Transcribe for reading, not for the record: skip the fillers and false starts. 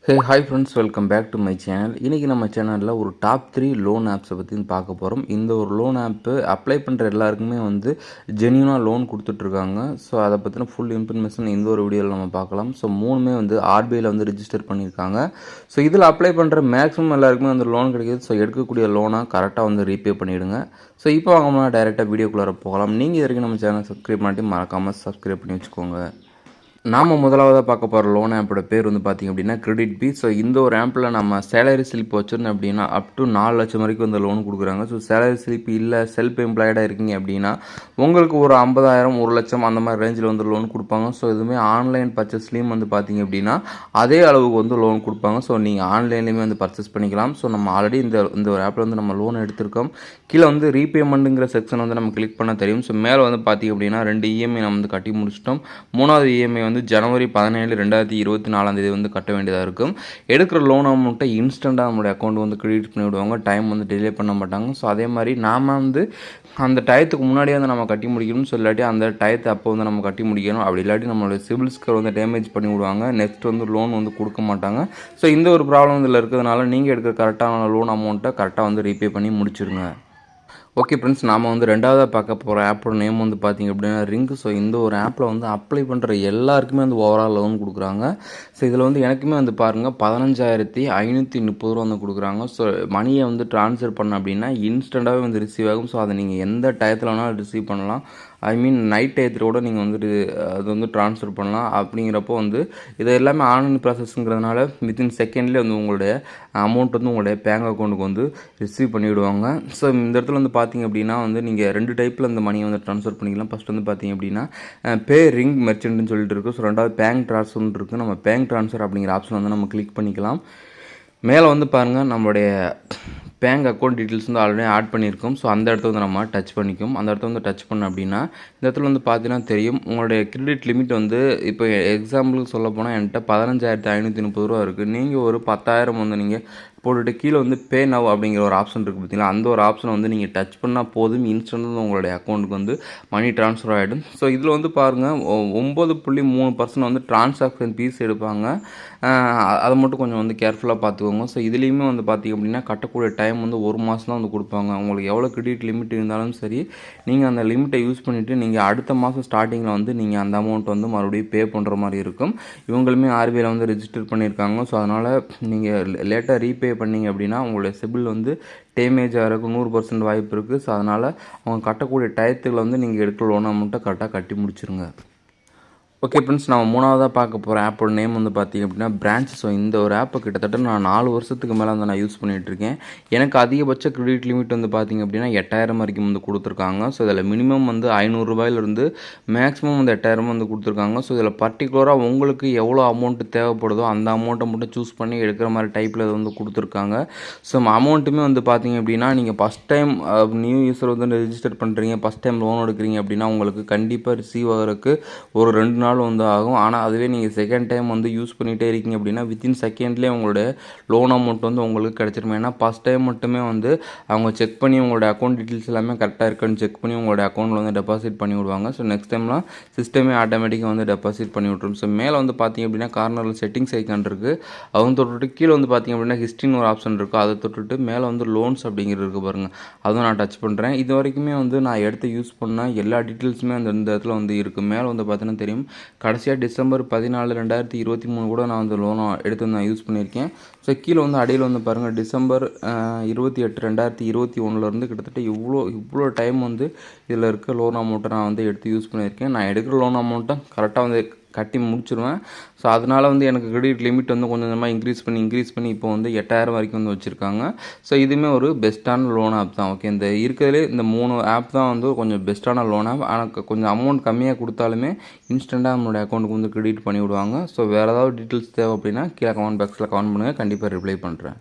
Hey hi friends, welcome back to my channel. இன்றைக்கி நம்ம சேனலில் ஒரு டாப் 3 லோன் ஆப்ஸை பற்றி பார்க்க போகிறோம். இந்த ஒரு லோன் ஆப்பு அப்ளை பண்ணுற எல்லாருக்குமே ஜென்யூனாக லோன் கொடுத்துட்ருக்காங்க. ஸோ அதை பற்றின ஃபுல் இன்ஃபர்மேஷன் இந்த ஒரு வீடியோவில் நம்ம பார்க்கலாம். ஸோ மூணுமே ஆர்பிஐயில் ரிஜிஸ்டர் பண்ணியிருக்காங்க. ஸோ இதில் அப்ளை பண்ணுற மேக்ஸிமம் எல்லாருக்குமே லோன் கிடைக்கிது. ஸோ எடுக்கக்கூடிய லோனாக கரெக்டாக ரீபே பண்ணிவிடுங்க. ஸோ இப்போ வாங்கம்மா டைரெக்டாக வீடியோக்குள்ளே போகலாம். நீங்கள் இது வரைக்கும் நம்ம சேனல் சப்ஸ்கிரைப் பண்ணிட்டு மறக்காமல் சப்ஸ்கிரைப் பண்ணி வச்சுக்கோங்க. நாம் முதலாவதாக பார்க்க போகிற லோன் ஆப்போட பேர் பார்த்திங்க அப்படின்னா கிரெடிட் பி. ஸோ இந்த ஒரு ஆப்பில் நம்ம சேலரி ஸ்லிப் வச்சுருந்தோம் அப்படின்னா அப் டு 4 லட்சம் வரைக்கும் லோன் கொடுக்குறாங்க. ஸோ சேலரி ஸ்லிப் இல்லை செல்ஃப் எம்ப்ளாய்டாக இருக்கீங்க அப்படின்னா உங்களுக்கு ஒரு 50,000 1 லட்சம் அந்த மாதிரி ரேஞ்சில் லோன் கொடுப்பாங்க. ஸோ இதுவுமே ஆன்லைன் பர்ச்சேஸ்லேயும் பார்த்திங்க அப்படின்னா அதே அளவுக்கு லோன் கொடுப்பாங்க. ஸோ நீங்கள் ஆன்லைன்லேயுமே பர்ச்சேஸ் பண்ணிக்கலாம். ஸோ நம்ம ஆல்ரெடி இந்த ஒரு ஆப்பில் நம்ம லோன் எடுத்திருக்கோம். கீழே ரீபேமெண்ட்டுங்கிற செக்ஷன் நம்ம கிளிக் பண்ண தெரியும். ஸோ மேலே பார்த்திங்க அப்படின்னா 2 இஎம்ஐ நம்ம கட்டி முடிச்சிட்டோம். 3வது இஎம்ஐ ஜனவரி 17, 2024 கட்ட வேண்டியதாக இருக்கும். எடுக்கிற லோன் அமௌண்ட்டை இன்ஸ்டண்ட்டாக நம்மளுடைய அக்கௌண்ட் கிரெடிட் பண்ணி விடுவாங்க. டைம் டிலே பண்ண மாட்டாங்க. ஸோ அதே மாதிரி நாம் அந்த டயத்துக்கு முன்னாடியே நம்ம கட்டி முடிக்கணும்னு சொல்லாட்டி அந்த டயத்தை அப்போ நம்ம கட்டி முடிக்கணும். அப்படி இல்லாட்டி நம்மளுடைய சிபில் ஸ்கோர் டேமேஜ் பண்ணி விடுவாங்க. நெக்ஸ்ட் லோன் கொடுக்க மாட்டாங்க. ஸோ இந்த ஒரு ப்ராப்ளம் இதில் இருக்கிறதுனால நீங்கள் எடுக்கிற கரெக்டான லோன் அமௌண்ட்டை கரெக்டாக ரீபே பண்ணி முடிச்சிருங்க. ஓகே ஃப்ரெண்ட்ஸ், நாம் ரெண்டாவதாக பார்க்க போகிற ஆப்போட நேம் பார்த்திங்க அப்படின்னா ரிங்க். ஸோ இந்த ஒரு ஆப்பில் அப்ளை பண்ணுற எல்லாருக்குமே ஓவரால் லோன் கொடுக்குறாங்க. ஸோ இதில் எனக்குமே பாருங்கள் 15,530 ரூபா கொடுக்குறாங்க. ஸோ மணியை ட்ரான்ஸ்ஃபர் பண்ண அப்படின்னா இன்ஸ்டண்ட்டாகவே ரிசீவ் ஆகும். ஸோ அதை நீங்கள் எந்த டயத்தில் வேணாலும் ரிசீவ் பண்ணலாம். ஐ மீன் நைட் டயத்தில் கூட நீங்கள் அது ட்ரான்ஸ்ஃபர் பண்ணலாம். அப்படிங்கிறப்போ இது எல்லாமே ஆன்லைன் ப்ராசஸ்ங்கிறதுனால வித்தின் செகண்ட்லேயே உங்களுடைய அமௌண்ட் உங்களுடைய பேங்க் அக்கௌண்ட்டுக்கு ரிசீவ் பண்ணிவிடுவாங்க. ஸோ இந்த இடத்துல பார்த்திங்க அப்படின்னா நீங்கள் 2 டைப்பில் இந்த மணியை ட்ரான்ஸ்ஃபர் பண்ணிக்கலாம். ஃபஸ்ட் பார்த்திங்க அப்படின்னா பே ரிங் மெர்ச்சன்ட்னு சொல்லிட்டு இருக்குது. ஸோ ரெண்டாவது பேங்க் ட்ரான்ஸ்ஃபர்னு இருக்குது. நம்ம பேங்க் ட்ரான்ஸ்ஃபர் அப்படிங்கிற ஆப்ஷன் நம்ம கிளிக் பண்ணிக்கலாம். மேலே பாருங்கள் நம்மளுடைய bank account details already add பண்ணியிருக்கோம். ஸோ அந்த இடத்த நம்ம டச் பண்ணிக்கும். அந்த இடத்த டச் பண்ண அப்படின்னா இந்த இடத்துல பார்த்தீங்கன்னா தெரியும் உங்களுடைய கிரெடிட் லிமிட் இப்போ எக்ஸாம்பிளுக்கு சொல்ல போனால் என்கிட்ட 15,530 ரூபா இருக்குது. நீங்கள் ஒரு 10,000 நீங்கள் போட்டுட்டு கீழே பே நவ் அப்படிங்கிற ஒரு ஆப்ஷன் இருக்குது பார்த்தீங்களா, அந்த ஒரு ஆப்ஷனை நீங்கள் டச் பண்ணால் போதும். இன்ஸ்டன்ட் உங்களுடைய அக்கௌண்ட்டுக்கு மணி ட்ரான்ஸ்ஃபர் ஆகிடும். ஸோ இதில் பாருங்கள் 9.3% ட்ரான்சாக்ஷன் ஃபீஸ் எடுப்பாங்க. அதை மட்டும் கொஞ்சம் கேர்ஃபுல்லாக பார்த்துக்கோங்க. ஸோ இதுலேயுமே பார்த்திங்க அப்படின்னா கட்டக்கூடிய டைம் 1 மாதம் தான் கொடுப்பாங்க. உங்களுக்கு எவ்வளோ கிரெடிட் லிமிட் இருந்தாலும் சரி நீங்கள் அந்த லிமிட்டை யூஸ் பண்ணிவிட்டு நீங்கள் அடுத்த மாதம் ஸ்டார்டிங்கில் நீங்கள் அந்த அமௌண்ட் மறுபடியும் பே பண்ணுற மாதிரி இருக்கும். இவங்களுமே ஆர்பிஐயில் ரெஜிஸ்டர் பண்ணியிருக்காங்க. ஸோ அதனால் நீங்கள் லேட்டாக ரீபே பண்ணிங்க அப்படின்னா உங்களுடைய சிபில் டேமேஜ் ஆகிறதுக்கு 100% வாய்ப்பு இருக்குது. ஸோ அதனால் அவங்க கட்டக்கூடிய டயத்துக்களை நீங்கள் எடுக்கிற லோன் அமௌண்ட்டை கரெக்டாக கட்டி முடிச்சிருங்க. ஓகே ஃப்ரெண்ட்ஸ், நம்ம மூணாவதாக பார்க்க போகிற ஆப்போட நேம் பார்த்திங்க அப்படின்னா பிரான்ச். ஸோ இந்த ஒரு ஆப்பை கிட்டத்தட்ட நான் 4 வருஷத்துக்கு மேலே நான் யூஸ் பண்ணிகிட்ருக்கேன். எனக்கு அதிகபட்ச கிரெடிட் லிமிட் பார்த்திங்க அப்படின்னா 8,000 வரைக்கும் கொடுத்துருக்காங்க. ஸோ இதில் மினிமம் 500 ரூபாயிலிருந்து மேக்ஸிமம் 8,000 கொடுத்துருக்காங்க. ஸோ இதில் பர்டிகுலராக உங்களுக்கு எவ்வளோ அமௌண்ட் தேவைப்படுதோ அந்த அமௌண்ட்டை மட்டும் சூஸ் பண்ணி எடுக்கிற மாதிரி டைப்பில் இது கொடுத்துருக்காங்க. ஸோ அமௌண்ட்டுமே பார்த்திங்க அப்படின்னா நீங்கள் first time new user register பண்ணுறீங்க, ஃபஸ்ட் டைம் லோன் எடுக்கிறீங்க அப்படின்னா உங்களுக்கு கண்டிப்பாக ரிசீவ் ஆகிறதுக்கு ஒரு 2 நாள் ஆகும். ஆனால் அதுவே நீங்கள் செகண்ட் டைம் யூஸ் பண்ணிகிட்டே இருக்கீங்க அப்படின்னா வித்தின் செகண்ட்லேயே உங்களுடைய லோன் அமௌண்ட் உங்களுக்கு கிடச்சிருமே. ஏன்னா ஃபஸ்ட் டைம் மட்டுமே அவங்க செக் பண்ணி உங்களுடைய அக்கௌண்ட் டீட்டெயில்ஸ் எல்லாமே கரெக்டாக இருக்குன்னு செக் பண்ணி உங்களுடைய அக்கௌண்ட்டில் டெபாசிட் பண்ணி விடுவாங்க. ஸோ நெக்ஸ்ட் டைம்லாம் சிஸ்டமே ஆட்டோமேட்டிக்காக டெபாசிட் பண்ணி விட்ரும். ஸோ மேலே பார்த்திங்க அப்படின்னா கார்னரில் செட்டிங்ஸ் ஐக்கான் இருக்குது. அவங்க தொட்டுட்டு கீழே பார்த்திங்க அப்படின்னா ஹிஸ்ட்ரின்னு ஒரு ஆப்ஷன் இருக்குது. அதை தொட்டுட்டு மேலே லோன்ஸ் அப்படிங்கிறது இருக்குது பாருங்கள், அதுவும் நான் டச் பண்ணுறேன். இது வரைக்குமே நான் எடுத்து யூஸ் பண்ண எல்லா டீட்டெயில்ஸுமே இந்த இடத்துல இருக்குது. மேலே பார்த்தீங்கன்னா தெரியும் கடைசியாக டிசம்பர் 14, 2023 கூட நான் லோனை எடுத்து நான் யூஸ் பண்ணியிருக்கேன். ஸோ கீழே அடியில் பாருங்கள் டிசம்பர் 28, 2021 கிட்டத்தட்ட இவ்வளோ டைம் இதில் இருக்க லோன் அமௌண்ட்டை நான் எடுத்து யூஸ் பண்ணியிருக்கேன். நான் எடுக்கிற லோன் அமௌண்ட்டை கரெக்டாக கட்டி முடிச்சிருவேன். ஸோ அதனால் எனக்கு கிரெடிட் லிமிட் கொஞ்சம் கொஞ்சமாக இன்க்ரீஸ் பண்ணி இப்போ 8,000 வரைக்கும் வச்சுருக்காங்க. ஸோ இதுவுமே ஒரு பெஸ்ட்டான லோன் ஆப் தான். ஓகே, இந்த இருக்கிறதுலே இந்த 3 ஆப் தான் கொஞ்சம் பெஸ்ட்டான லோன் ஆப். ஆனால் கொஞ்சம் அமௌண்ட் கம்மியாக கொடுத்தாலுமே இன்ஸ்டண்ட்டாக நம்மளுடைய அக்கௌண்ட்டுக்கு கிரெடிட் பண்ணி விடுவாங்க. ஸோ வேறு ஏதாவது டீட்டெயில்ஸ் தேவை அப்படின்னா கீழே கமெண்ட் பாக்ஸில் கமெண்ட் பண்ணுங்கள், கண்டிப்பாக ரிப்ளை பண்ணுறேன்.